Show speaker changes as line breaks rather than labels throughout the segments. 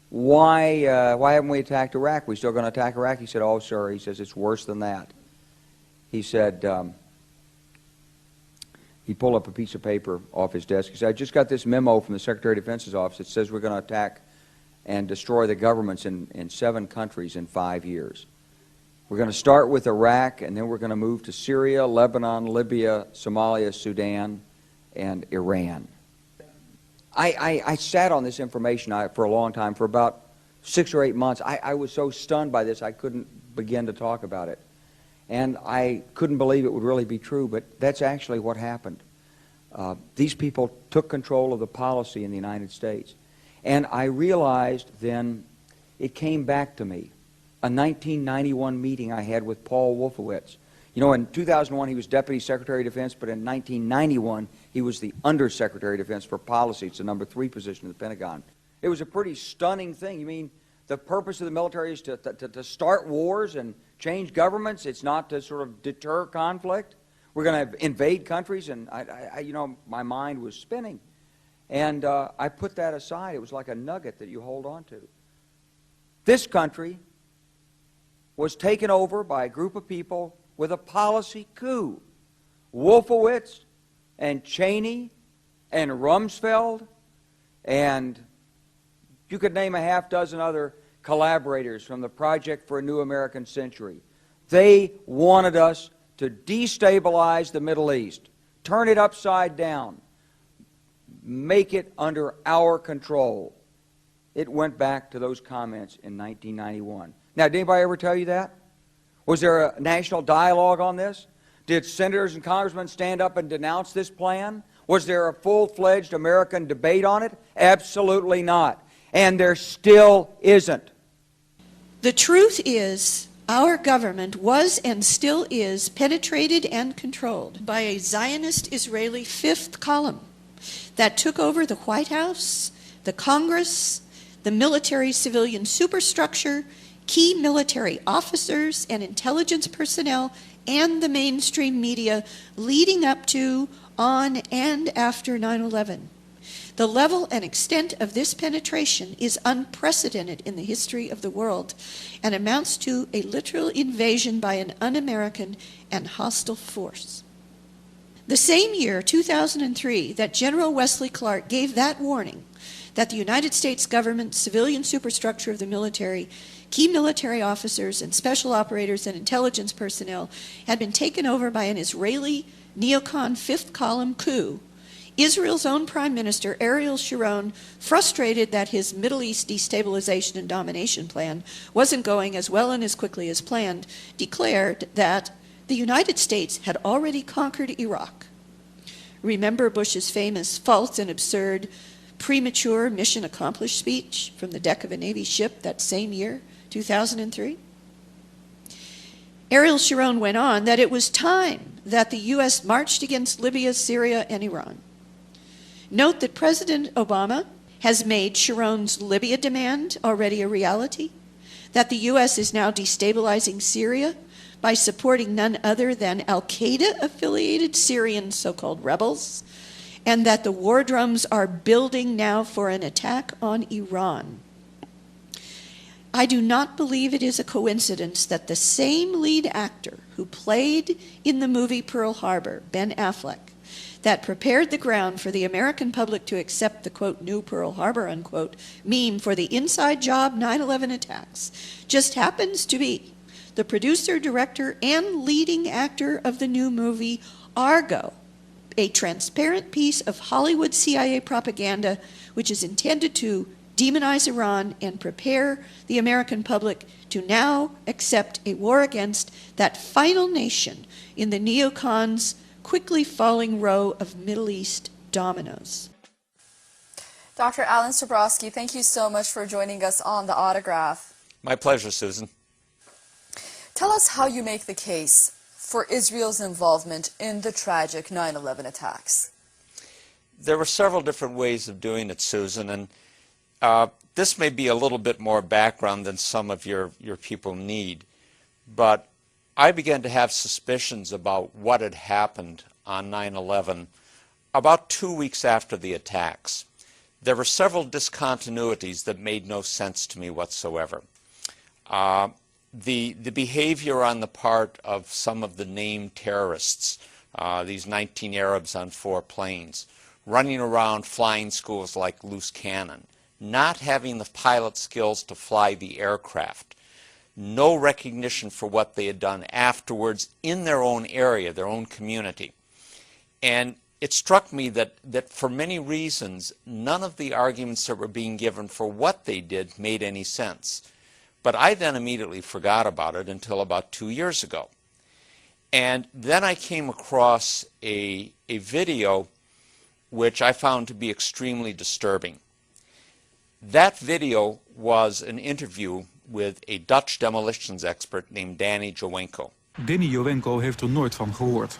why haven't we attacked Iraq? We still going to attack Iraq? He said, oh, sir, he says, it's worse than that. He said, he pulled up a piece of paper off his desk. He said, I just got this memo from the Secretary of Defense's office that says we're going to attack and destroy the governments in 7 countries in 5 years. We're going to start with Iraq, and then we're going to move to Syria, Lebanon, Libya, Somalia, Sudan, and Iran. I sat on this information for a long time, for about 6 or 8 months. I was so stunned by this I couldn't begin to talk about it. And I couldn't believe it would really be true, but that's actually what happened. These people took control of the policy in the United States. And I realized then, it came back to me, a 1991 meeting I had with Paul Wolfowitz. You know, in 2001 he was Deputy Secretary of Defense, but in 1991 he was the Undersecretary of Defense for Policy. It's the number 3 position in the Pentagon. It was a pretty stunning thing. You mean the purpose of the military is to start wars and change governments? It's not to sort of deter conflict? We're going to invade countries? And you know, my mind was spinning. And I put that aside. It was like a nugget that you hold on to. This country was taken over by a group of people with a policy coup. Wolfowitz and Cheney and Rumsfeld, and you could name a half-dozen other collaborators from the Project for a New American Century. They wanted us to destabilize the Middle East, turn it upside down, make it under our control. It went back to those comments in 1991. Now, did anybody ever tell you that? Was there a national dialogue on this? Did senators and congressmen stand up and denounce this plan? Was there a full-fledged American debate on it? Absolutely not. And there still isn't.
The truth is, our government was and still is penetrated and controlled by a Zionist Israeli 5th column that took over the White House, the Congress, the military-civilian superstructure, key military officers and intelligence personnel, and the mainstream media leading up to, on, and after 9/11. The level and extent of this penetration is unprecedented in the history of the world and amounts to a literal invasion by an un-American and hostile force. The same year, 2003, that General Wesley Clark gave that warning that the United States government, civilian superstructure of the military, key military officers and special operators and intelligence personnel had been taken over by an Israeli neocon 5th column coup, Israel's own Prime Minister, Ariel Sharon, frustrated that his Middle East destabilization and domination plan wasn't going as well and as quickly as planned, declared that the United States had already conquered Iraq. Remember Bush's famous false and absurd premature mission accomplished speech from the deck of a Navy ship that same year, 2003? Ariel Sharon went on that it was time that the U.S. marched against Libya, Syria, and Iran. Note that President Obama has made Sharon's Libya demand already a reality, that the U.S. is now destabilizing Syria by supporting none other than al-Qaeda-affiliated Syrian so-called rebels, and that the war drums are building now for an attack on Iran. I do not believe it is a coincidence that the same lead actor who played in the movie Pearl Harbor, Ben Affleck, that prepared the ground for the American public to accept the, quote, new Pearl Harbor, unquote, meme for the inside job 9/11 attacks, just happens to be the producer, director, and leading actor of the new movie Argo, a transparent piece of Hollywood CIA propaganda which is intended to demonize Iran and prepare the American public to now accept a war against that final nation in the neocons' quickly falling row of Middle East dominoes.
Dr. Alan Stabrowski, thank you so much for joining us on The Autograph.
My pleasure, Susan.
Tell us how you make the case for Israel's involvement in the tragic 9/11 attacks.
There were several different ways of doing it, Susan, and this may be a little bit more background than some of your people need, but I began to have suspicions about what had happened on 9/11 about 2 weeks after the attacks. there were several discontinuities that made no sense to me whatsoever. The behavior on the part of some of the named terrorists, these 19 Arabs on 4 planes, running around flying schools like loose cannon, not having the pilot skills to fly the aircraft, no recognition for what they had done afterwards in their own area, their own community. And it struck me that for many reasons, none of the arguments that were being given for what they did made any sense. But I then immediately forgot about it until about 2 years ago. And then I came across a video which I found to be extremely disturbing. That video was an interview with a Dutch demolitions expert named Danny Jowenko.
Danny Jowenko heeft er nooit van gehoord.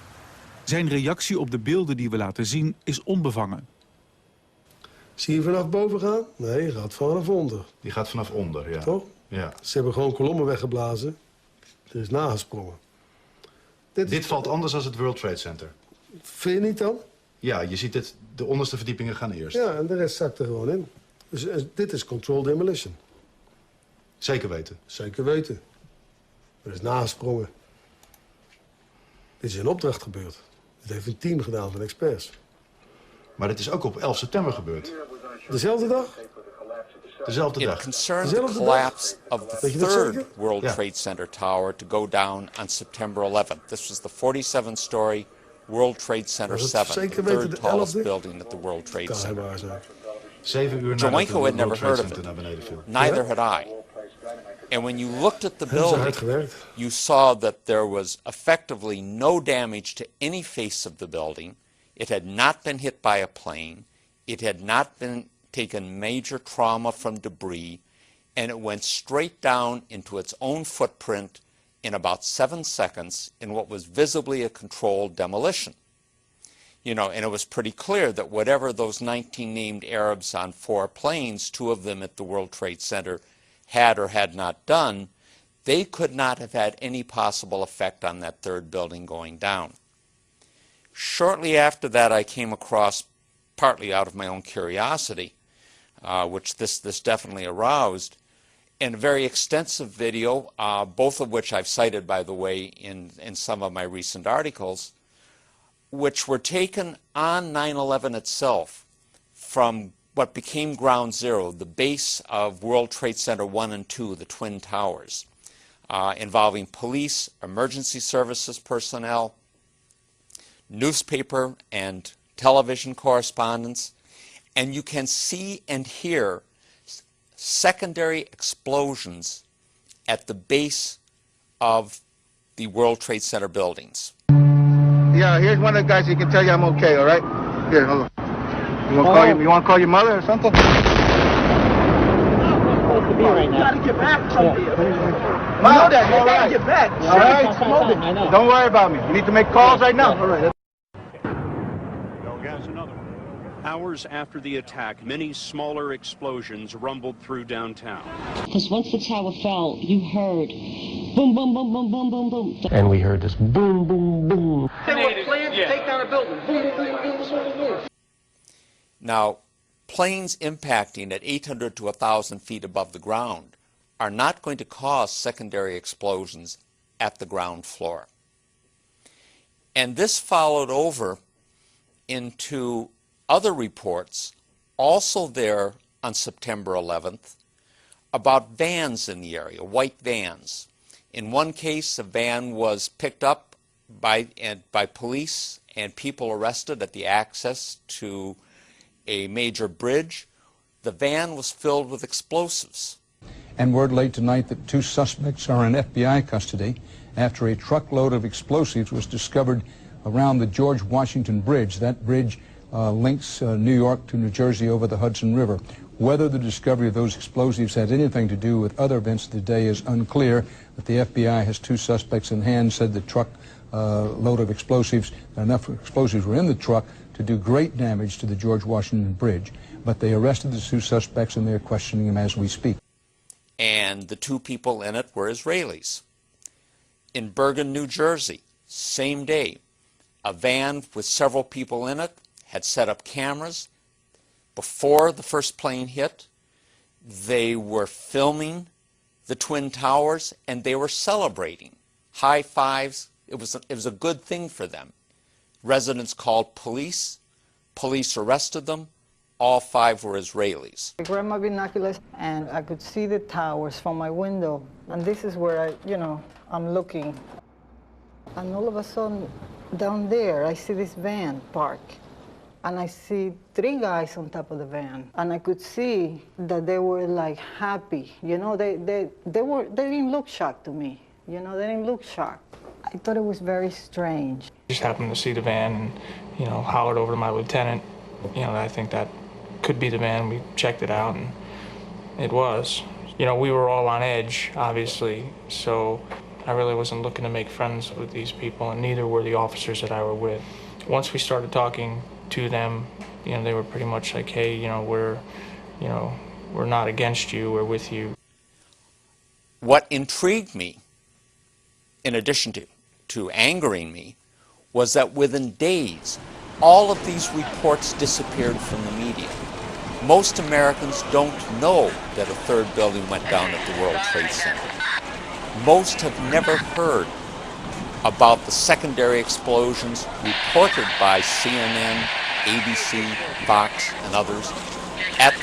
Zijn reactie op de beelden die we laten zien is onbevangen.
Zie je vanaf boven gaan? Nee, je gaat vanaf onder.
Die gaat vanaf onder, ja.
Toch?
Ja.
Ze hebben gewoon kolommen weggeblazen. Er is nagesprongen.
Dit valt anders dan het World Trade Center.
Vind je niet dan?
Ja, je ziet het, de onderste verdiepingen gaan eerst.
Ja, en de rest zakt er gewoon in. Dus dit is controlled demolition.
Zeker weten.
Zeker weten. Er is nagesprongen. Dit is in opdracht gebeurd. Dit heeft een team gedaan van experts.
Maar dit is ook op 11 september gebeurd.
Dezelfde dag?
Dezelfde dag.
It concerned the collapse of the third World Trade Center tower to go down on September 11th. This was the 47-story World Trade Center 7, the third tallest building at the World Trade Center.
7 uur nadat
Jowenko had never heard of it. Neither had I. And when you looked at the building, you saw that there was effectively no damage to any face of the building. It had not been hit by a plane. It had not been taken major trauma from debris, and it went straight down into its own footprint in about 7 seconds in what was visibly a controlled demolition. You know, and it was pretty clear that whatever those 19 named Arabs on 4 planes, 2 of them at the World Trade Center, had or had not done, they could not have had any possible effect on that third building going down. Shortly after that, I came across, partly out of my own curiosity, which this definitely aroused, and a very extensive video, both of which I've cited, by the way, in some of my recent articles, which were taken on 9/11 itself from what became Ground Zero, the base of World Trade Center 1 and 2, the Twin Towers, involving police, emergency services personnel, newspaper and television correspondents, and you can see and hear secondary explosions at the base of the World Trade Center buildings.
Yeah, here's one of the guys who can tell you I'm okay, all right? Here, hold on. You want to call your mother or something?
You gotta get back from here.
You know that, you gotta get back. All right? Don't worry about me. You need to make calls right now. All right.
Hours after the attack, many smaller explosions rumbled through downtown.
Because once the tower fell, you heard boom, boom, boom, boom, boom, boom, boom.
And we heard this boom, boom, boom.
They were planned to take down a building. Boom, boom, boom, boom, boom, boom.
Now, planes impacting at 800 to 1,000 feet above the ground are not going to cause secondary explosions at the ground floor. And this followed over into other reports, also there on September 11th, about vans in the area, white vans. In one case, a van was picked up by police and people arrested at the access to a major bridge. The van was filled with explosives.
And word late tonight that 2 suspects are in FBI custody after a truckload of explosives was discovered around the George Washington Bridge. That bridge links New York to New Jersey over the Hudson River. Whether the discovery of those explosives has anything to do with other events of the day is unclear, but the FBI has 2 suspects in hand, said the truck load of explosives, enough explosives were in the truck to do great damage to the George Washington Bridge. But they arrested the 2 suspects and they're questioning them as we speak.
And the 2 people in it were Israelis. In Bergen, New Jersey, same day, a van with several people in it had set up cameras. before the first plane hit. They were filming the Twin Towers, and they were celebrating. High fives. It was a good thing for them. Residents called police. Police arrested them. All 5 were Israelis.
I grabbed my binoculars and I could see the towers from my window. And this is where I'm looking. And all of a sudden, down there, I see this van park. And I see 3 guys on top of the van. And I could see that they were like happy. They didn't look shocked to me. They didn't look shocked. I thought it was very strange.
Just happened to see the van and, hollered over to my lieutenant. I think that could be the van. We checked it out, and it was. We were all on edge, obviously, so I really wasn't looking to make friends with these people, and neither were the officers that I were with. Once we started talking to them, they were pretty much like, hey, we're not against you, we're with you.
What intrigued me, in addition to angering me, was that within days, all of these reports disappeared from the media. Most Americans don't know that a 3rd building went down at the World Trade Center. Most have never heard about the secondary explosions reported by CNN, ABC, Fox, and others at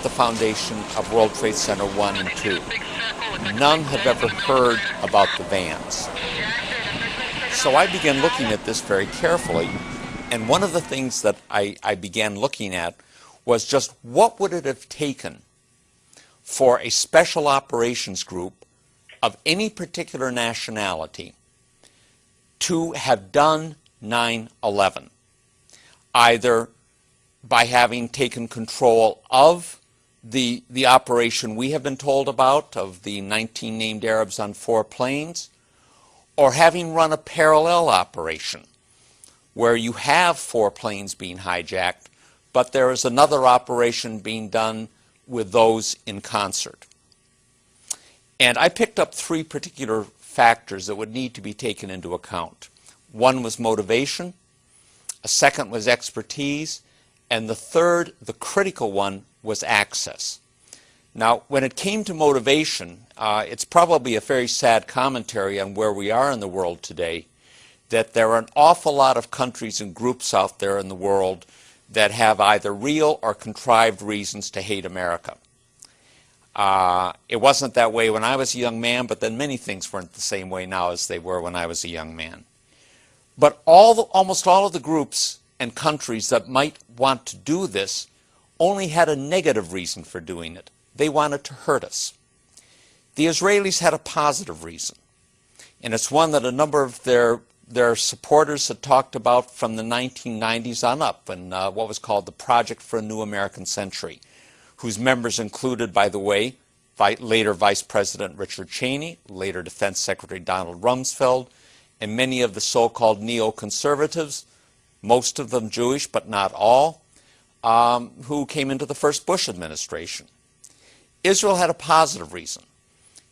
the foundation of World Trade Center 1 and 2. None have ever heard about the vans. So I began looking at this very carefully, and one of the things that I began looking at was just what would it have taken for a special operations group of any particular nationality to have done 9/11, either by having taken control of the operation we have been told about, of the 19 named Arabs on 4 planes, or having run a parallel operation where you have 4 planes being hijacked, but there is another operation being done with those in concert. And I picked up 3 particular factors that would need to be taken into account. One was motivation, a second was expertise, and the third, the critical one, was access. Now, when it came to motivation, it's probably a very sad commentary on where we are in the world today, that there are an awful lot of countries and groups out there in the world that have either real or contrived reasons to hate America. It wasn't that way when I was a young man, but then many things weren't the same way now as they were when I was a young man. But almost all of the groups and countries that might want to do this only had a negative reason for doing it. They wanted to hurt us. The Israelis had a positive reason, and it's one that a number of their supporters had talked about from the 1990s on up, and what was called the Project for a New American Century, whose members included, by the way, later Vice President Richard Cheney, later Defense Secretary Donald Rumsfeld, and many of the so-called neoconservatives, most of them Jewish but not all, who came into the first Bush administration. Israel had a positive reason,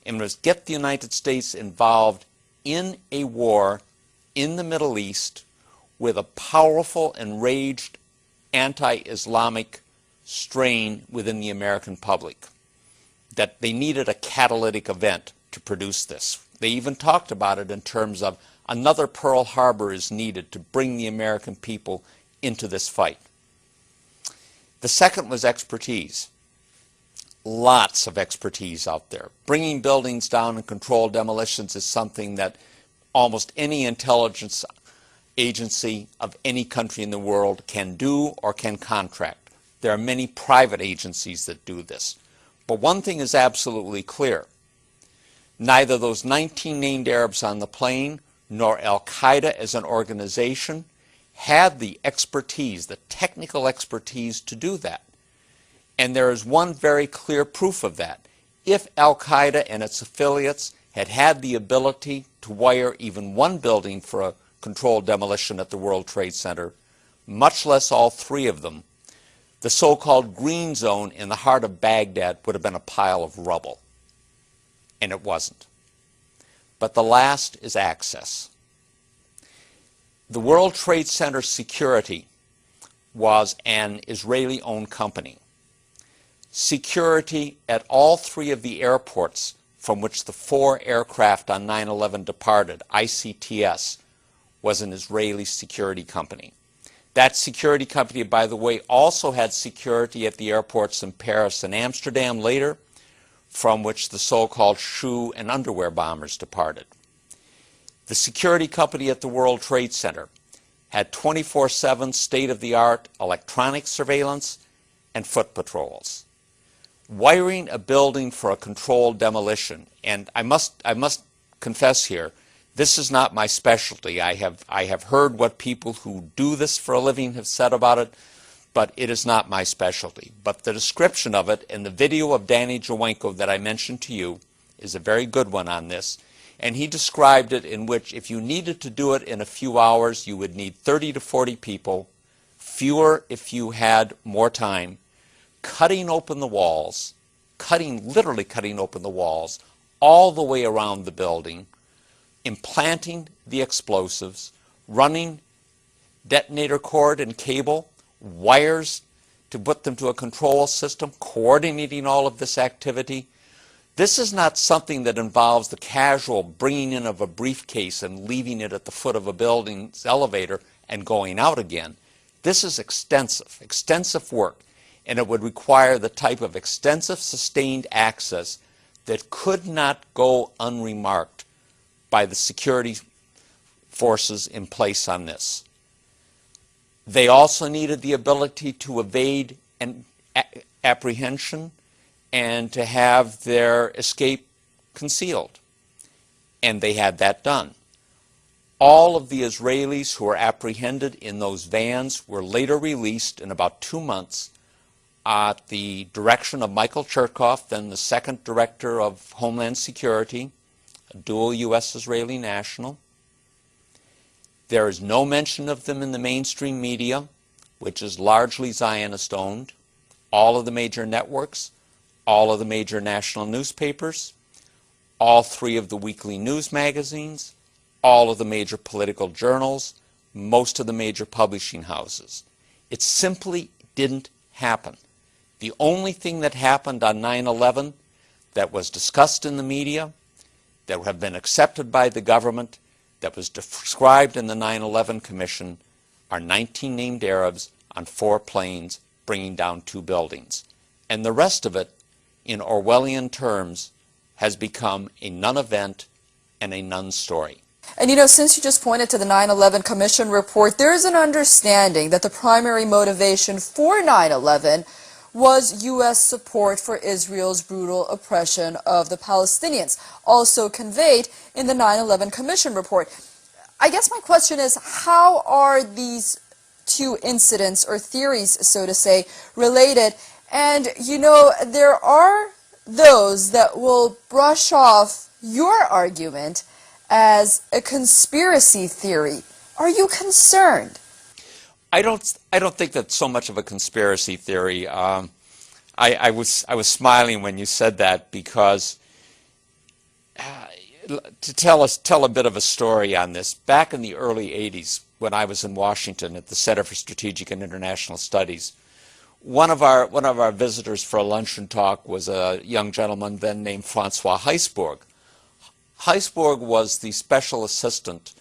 and it was get the United States involved in a war in the Middle East with a powerful, enraged, anti-Islamic strain within the American public, that they needed a catalytic event to produce this. They even talked about it in terms of another Pearl Harbor is needed to bring the American people into this fight. The second was expertise. Lots of expertise out there. Bringing buildings down and controlled demolitions is something that almost any intelligence agency of any country in the world can do or can contract. There are many private agencies that do this. But one thing is absolutely clear. Neither those 19 named Arabs on the plane nor Al-Qaeda as an organization had the expertise, the technical expertise to do that. And there is one very clear proof of that. If Al-Qaeda and its affiliates had had the ability to wire even one building for a controlled demolition at the World Trade Center, much less all 3 of them, the so-called green zone in the heart of Baghdad would have been a pile of rubble. And it wasn't. But the last is access. The World Trade Center security was an Israeli-owned company. Security at all three of the airports from which the 4 aircraft on 9/11 departed, ICTS, was an Israeli security company. That security company, by the way, also had security at the airports in Paris and Amsterdam later, from which the so-called shoe and underwear bombers departed. The security company at the World Trade Center had 24/7 state-of-the-art electronic surveillance and foot patrols. Wiring a building for a controlled demolition, and I must confess here, this is not my specialty. I have heard what people who do this for a living have said about it, but it is not my specialty. But the description of it in the video of Danny Jawenko that I mentioned to you is a very good one on this. And he described it in which if you needed to do it in a few hours, you would need 30 to 40 people, fewer if you had more time, cutting open the walls, literally cutting open the walls, all the way around the building, implanting the explosives, running detonator cord and cable, wires to put them to a control system, coordinating all of this activity. This is not something that involves the casual bringing in of a briefcase and leaving it at the foot of a building's elevator and going out again. This is extensive work, and it would require the type of extensive sustained access that could not go unremarked by the security forces in place on this. They also needed the ability to evade apprehension and to have their escape concealed. And they had that done. All of the Israelis who were apprehended in those vans were later released in about 2 months at the direction of Michael Chertoff, then the second director of Homeland Security, a dual U.S.-Israeli national. There is no mention of them in the mainstream media, which is largely Zionist-owned. All of the major networks, all of the major national newspapers, all 3 of the weekly news magazines, all of the major political journals, most of the major publishing houses. It simply didn't happen. The only thing that happened on 9/11 that was discussed in the media, that have been accepted by the government, that was described in the 9/11 Commission, are 19 named Arabs on 4 planes bringing down 2 buildings. And the rest of it, in Orwellian terms, has become a non-event and a non-story.
And you know, since you just pointed to the 9/11 Commission report, there is an understanding that the primary motivation for 9/11 was U.S. support for Israel's brutal oppression of the Palestinians, also conveyed in the 9/11 Commission report. I guess my question is, how are these 2 incidents, or theories, so to say, related? And, you know, there are those that will brush off your argument as a conspiracy theory. Are you concerned?
I don't think that's so much of a conspiracy theory. I was smiling when you said that, because to tell a bit of a story on this, back in the early 80s when I was in Washington at the Center for Strategic and International Studies, one of our visitors for a luncheon talk was a young gentleman then named Francois Heisbourg. Heisbourg was the special assistant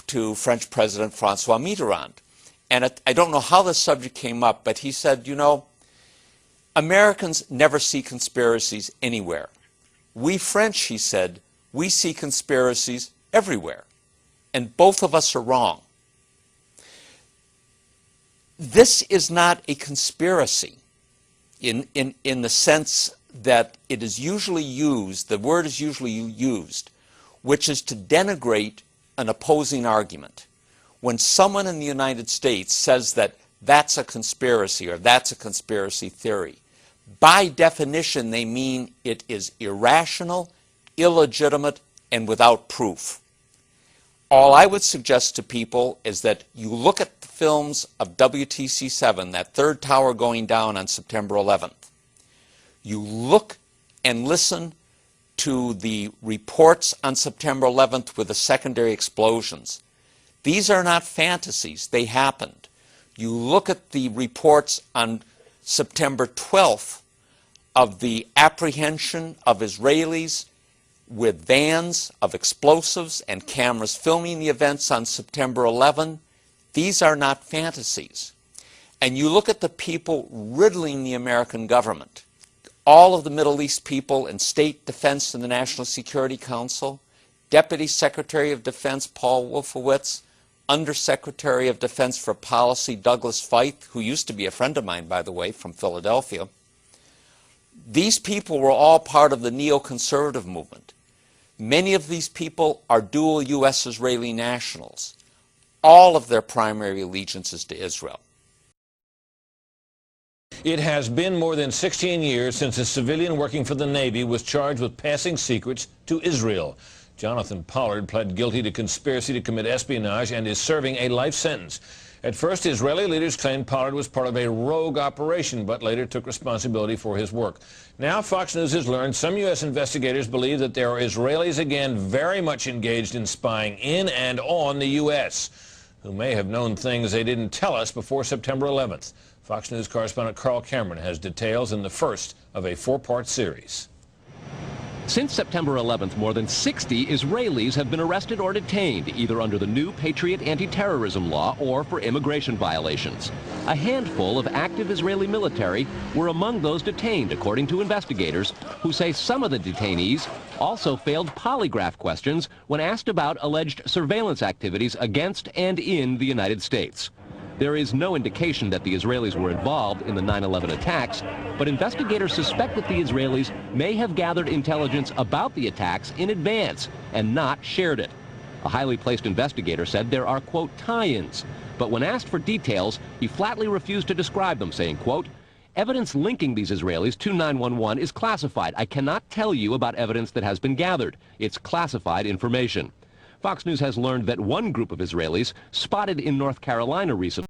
to French President Francois Mitterrand. And I don't know how the subject came up, but he said, you know, Americans never see conspiracies anywhere. We French, he said, we see conspiracies everywhere. And both of us are wrong. This is not a conspiracy in the sense that it is usually used, the word is usually used, which is to denigrate an opposing argument. When someone in the United States says that that's a conspiracy or that's a conspiracy theory, by definition they mean it is irrational, illegitimate, and without proof. All I would suggest to people is that you look at the films of WTC-7, that 3rd tower going down on September 11th. You look and listen to the reports on September 11th with the secondary explosions. These are not fantasies. They happened. You look at the reports on September 12th of the apprehension of Israelis with vans of explosives and cameras filming the events on September 11. These are not fantasies. And you look at the people riddling the American government, all of the Middle East people in State Defense and the National Security Council, Deputy Secretary of Defense Paul Wolfowitz, Undersecretary of Defense for Policy Douglas Feith, who used to be a friend of mine, by the way, from Philadelphia. These people were all part of the neoconservative movement. Many of these people are dual U.S.-Israeli nationals. All of their primary allegiance is to Israel.
It has been more than 16 years since a civilian working for the Navy was charged with passing secrets to Israel. Jonathan Pollard pled guilty to conspiracy to commit espionage and is serving a life sentence. At first, Israeli leaders claimed Pollard was part of a rogue operation, but later took responsibility for his work. Now, Fox News has learned some U.S. investigators believe that there are Israelis again very much engaged in spying in and on the U.S., who may have known things they didn't tell us before September 11th. Fox News correspondent Carl Cameron has details in the first of a four-part series.
Since September 11th, more than 60 Israelis have been arrested or detained, either under the new Patriot anti-terrorism law or for immigration violations. A handful of active Israeli military were among those detained, according to investigators, who say some of the detainees also failed polygraph questions when asked about alleged surveillance activities against and in the United States. There is no indication that the Israelis were involved in the 9/11 attacks, but investigators suspect that the Israelis may have gathered intelligence about the attacks in advance and not shared it. A highly placed investigator said there are, quote, tie-ins, but when asked for details, he flatly refused to describe them, saying, quote, evidence linking these Israelis to 9/11 is classified. I cannot tell you about evidence that has been gathered. It's classified information. Fox News has learned that one group of Israelis spotted in North Carolina recently